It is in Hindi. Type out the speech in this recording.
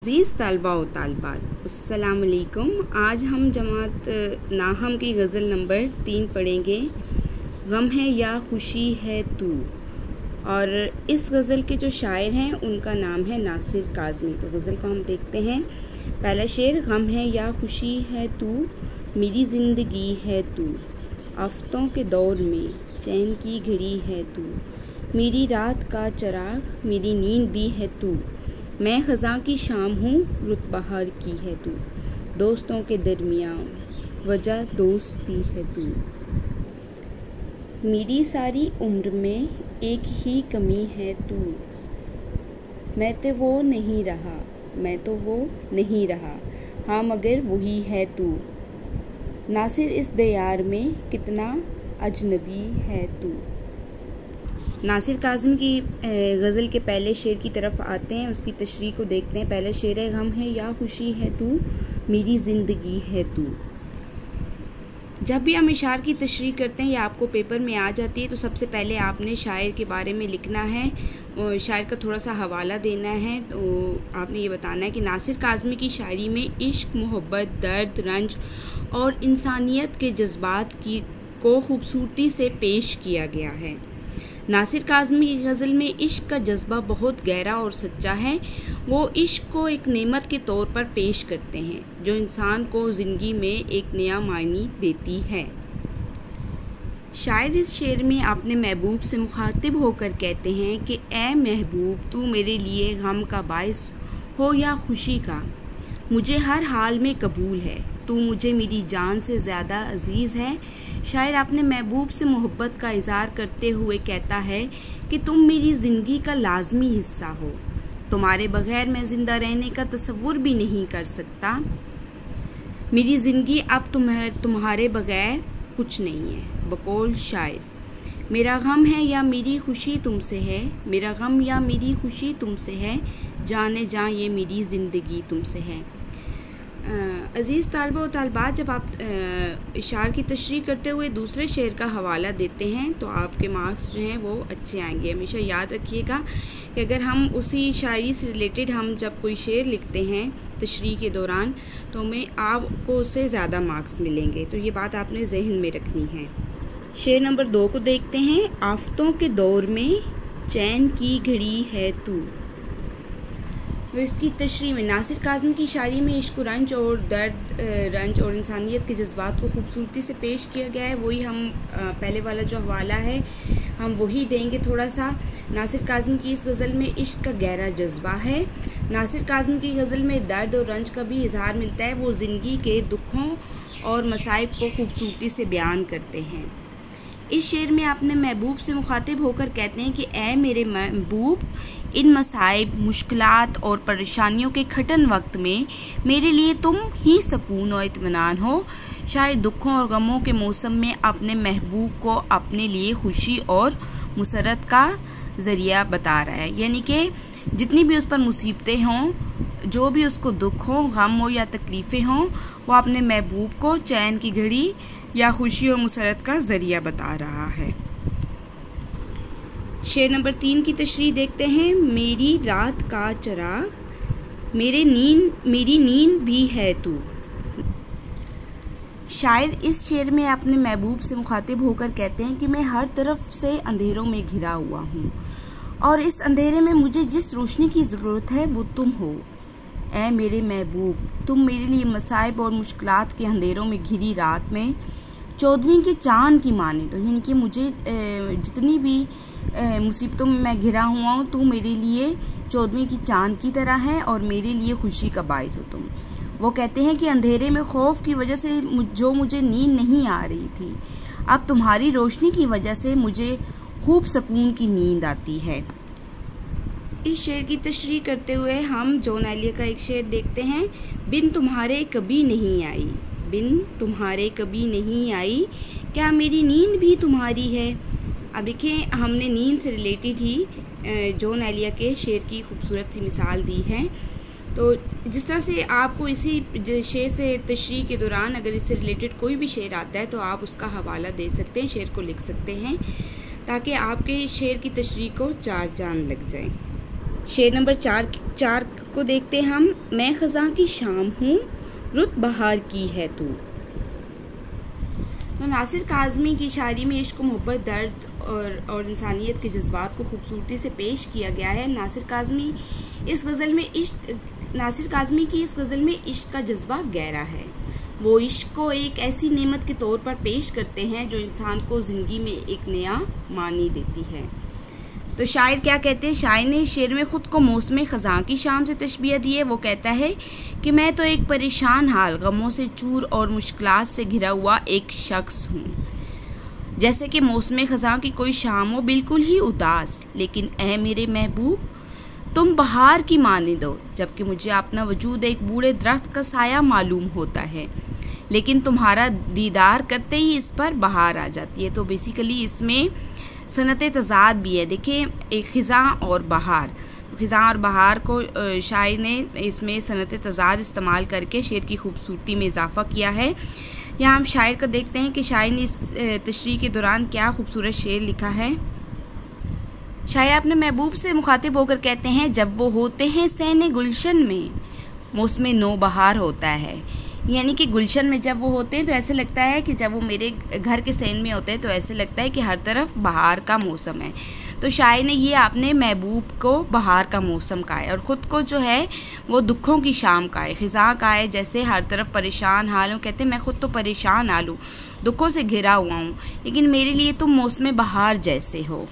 अज़ीज़ तलबा व तालिबात, अस्सलाम वालेकुम। आज हम जमात नाहम की गज़ल नंबर 3 पढ़ेंगे, गम है या खुशी है तू। और इस गज़ल के जो शायर हैं उनका नाम है नासिर काज़मी। तो गज़ल को हम देखते हैं। पहला शेर, गम है या खुशी है तू, मेरी ज़िंदगी है तू, आफ़तों के दौर में चैन की घड़ी है तू, मेरी रात का चिराग, मेरी नींद भी है तू, मैं ख़ज़ां की शाम हूँ, रुत बहार की है तू, दोस्तों के दरमियाँ वजह दोस्ती है तू, मेरी सारी उम्र में एक ही कमी है तू, मैं तो वो नहीं रहा, मैं तो वो नहीं रहा, हाँ मगर वही है तू, नासिर इस दयार में कितना अजनबी है तू। नासिर काज़मी की गज़ल के पहले शेर की तरफ आते हैं, उसकी तशरीह को देखते हैं। पहला शेर है, गम है या खुशी है तू, मेरी ज़िंदगी है तू। जब भी हम इशार की तशरीह करते हैं या आपको पेपर में आ जाती है तो सबसे पहले आपने शायर के बारे में लिखना है और शायर का थोड़ा सा हवाला देना है। तो आपने ये बताना है कि नासिर काज़मी की शायरी में इश्क, मोहब्बत, दर्द, रंज और इंसानियत के जज्बात को खूबसूरती से पेश किया गया है। नासिर काज़मी की गज़ल में इश्क का जज्बा बहुत गहरा और सच्चा है। वो इश्क को एक नेमत के तौर पर पेश करते हैं जो इंसान को ज़िंदगी में एक नया मायने देती है। शायर इस शेर में अपने महबूब से मुखातिब होकर कहते हैं कि ए महबूब, तू मेरे लिए गम का बाइस हो या खुशी का, मुझे हर हाल में कबूल है, तू मुझे मेरी जान से ज़्यादा अजीज़ है। शायर अपने महबूब से मोहब्बत का इज़हार करते हुए कहता है कि तुम मेरी ज़िंदगी का लाजमी हिस्सा हो, तुम्हारे बगैर मैं ज़िंदा रहने का तसव्वुर भी नहीं कर सकता, मेरी ज़िंदगी अब तुम्हारे बगैर कुछ नहीं है। बकौल शायर, मेरा गम है या मेरी खुशी तुमसे है, मेरा गम या मेरी खुशी तुमसे है, जाने जा ये मेरी ज़िंदगी तुमसे है। अज़ीज़ तालिबा व तालिबात, जब आप इशार की तशरीह करते हुए दूसरे शेर का हवाला देते हैं तो आपके मार्क्स जो हैं वो अच्छे आएंगे। हमेशा याद रखिएगा कि अगर हम उसी शायरी से रिलेटेड हम जब कोई शेर लिखते हैं तशरीह के दौरान तो हमें आपको उससे ज़्यादा मार्क्स मिलेंगे। तो ये बात आपने जहन में रखनी है। शेर नंबर 2 को देखते हैं। आफ़तों के दौर में चैन की घड़ी है तू। तो इसकी तशरीह में नासिर काज़मी की शायरी में इश्क, रंज और दर्द, रंज और इंसानियत के जज्बात को खूबसूरती से पेश किया गया है। वही हम पहले वाला जो हवाला है हम वही देंगे थोड़ा सा। नासिर काज़मी की इस गज़ल में इश्क का गहरा जज्बा है। नासिर काज़मी की गज़ल में दर्द और रंज का भी इजहार मिलता है। वो ज़िंदगी के दुखों और मसाइब को खूबसूरती से बयान करते हैं। इस शेर में अपने महबूब से मुखातिब होकर कहते हैं कि ए मेरे महबूब, इन मसाइब, मुश्किलात और परेशानियों के कठिन वक्त में मेरे लिए तुम ही सुकून और इत्मीनान हो। शायद दुखों और गमों के मौसम में अपने महबूब को अपने लिए खुशी और मुसरत का ज़रिया बता रहा है, यानी कि जितनी भी उस पर मुसीबतें हों, जो भी उसको दुख हो, गम हो या तकलीफ़ें हों, वो अपने महबूब को चैन की घड़ी या खुशी और मुसरत का ज़रिया बता रहा है। शेर नंबर 3 की तशरीह देखते हैं। मेरी रात का चिराग, मेरी नींद भी है तू। शायर इस शेर में अपने महबूब से मुखातिब होकर कहते हैं कि मैं हर तरफ से अंधेरों में घिरा हुआ हूँ और इस अंधेरे में मुझे जिस रोशनी की ज़रूरत है वो तुम हो। ऐ मेरे महबूब, तुम मेरे लिए मसाइब और मुश्किलात के अंधेरों में घिरी रात में 14वीं के चाँद की माने, तो यानी कि मुझे जितनी भी मुसीबतों में मैं घिरा हुआ हूँ, तू मेरे लिए 14वीं की चाँद की तरह है और मेरे लिए खुशी का बाइस हो तुम। वो कहते हैं कि अंधेरे में खौफ की वजह से जो मुझे नींद नहीं आ रही थी, अब तुम्हारी रोशनी की वजह से मुझे खूब सुकून की नींद आती है। इस शेर की तशरीह करते हुए हम जॉन एलिया का एक शेर देखते हैं। बिन तुम्हारे कभी नहीं आई, बिन तुम्हारे कभी नहीं आई, क्या मेरी नींद भी तुम्हारी है। अब देखिए, हमने नींद से रिलेटेड ही जॉन एलिया के शेर की खूबसूरत सी मिसाल दी है। तो जिस तरह से आपको इसी शेर से तशरीह के दौरान अगर इससे रिलेटेड कोई भी शेर आता है तो आप उसका हवाला दे सकते हैं, शेर को लिख सकते हैं, ताकि आपके शेर की तशरीह को चार चांद लग जाए। शेर नंबर 4 को देखते हम। मैं ख़ज़ां की शाम हूँ, रुत बहार की है तू। तो नासिर काज़मी की शायरी में इश्क, मोहब्बत, दर्द और इंसानियत के जज्बात को खूबसूरती से पेश किया गया है। नासिर काज़मी की इस गज़ल में इश्क का जज्बा गहरा है। वो इश्क को एक ऐसी नेमत के तौर पर पेश करते हैं जो इंसान को ज़िंदगी में एक नया मानी देती है। तो शायर क्या कहते हैं? शायर ने इस शेर में ख़ुद को मौसम ख़ज़ां की शाम से तशबीह दी है। वो कहता है कि मैं तो एक परेशान हाल, गमों से चूर और मुश्किलात से घिरा हुआ एक शख्स हूँ। जैसे कि मौसम ख़ज़ां की कोई शाम हो, बिल्कुल ही उदास, लेकिन ऐ मेरे महबूब तुम बहार की मानिंद हो। जबकि मुझे अपना वजूद एक बूढ़े दरख्त का साया मालूम होता है, लेकिन तुम्हारा दीदार करते ही इस पर बहार आ जाती है। तो बेसिकली इसमें सनत तज़ाद भी है। देखिए, एक ख़िज़ां और बहार, ख़िज़ां और बहार को शायर ने इसमें सनत तज़ाद इस्तेमाल करके शेर की खूबसूरती में इजाफ़ा किया है। यहाँ हम शायर को देखते हैं कि शायर ने इस तशरीह के दौरान क्या खूबसूरत शेर लिखा है। शायर अपने महबूब से मुखातिब होकर कहते हैं, जब वो होते हैं सैने गुलशन में, मौसम नो बहार होता है। यानी कि गुलशन में जब वो होते हैं तो ऐसे लगता है कि जब वो मेरे घर के सैन में होते हैं तो ऐसे लगता है कि हर तरफ बहार का मौसम है। तो शायर ने ये अपने महबूब को बहार का मौसम कहा है और ख़ुद को जो है वो दुखों की शाम का है, ख़िज़ां का है। जैसे हर तरफ परेशान हाल हूँ, कहते हैं मैं ख़ुद तो परेशान हाल हूँ, दुखों से घिरा हुआ हूँ, लेकिन मेरे लिए तुम मौसम बहार जैसे हो।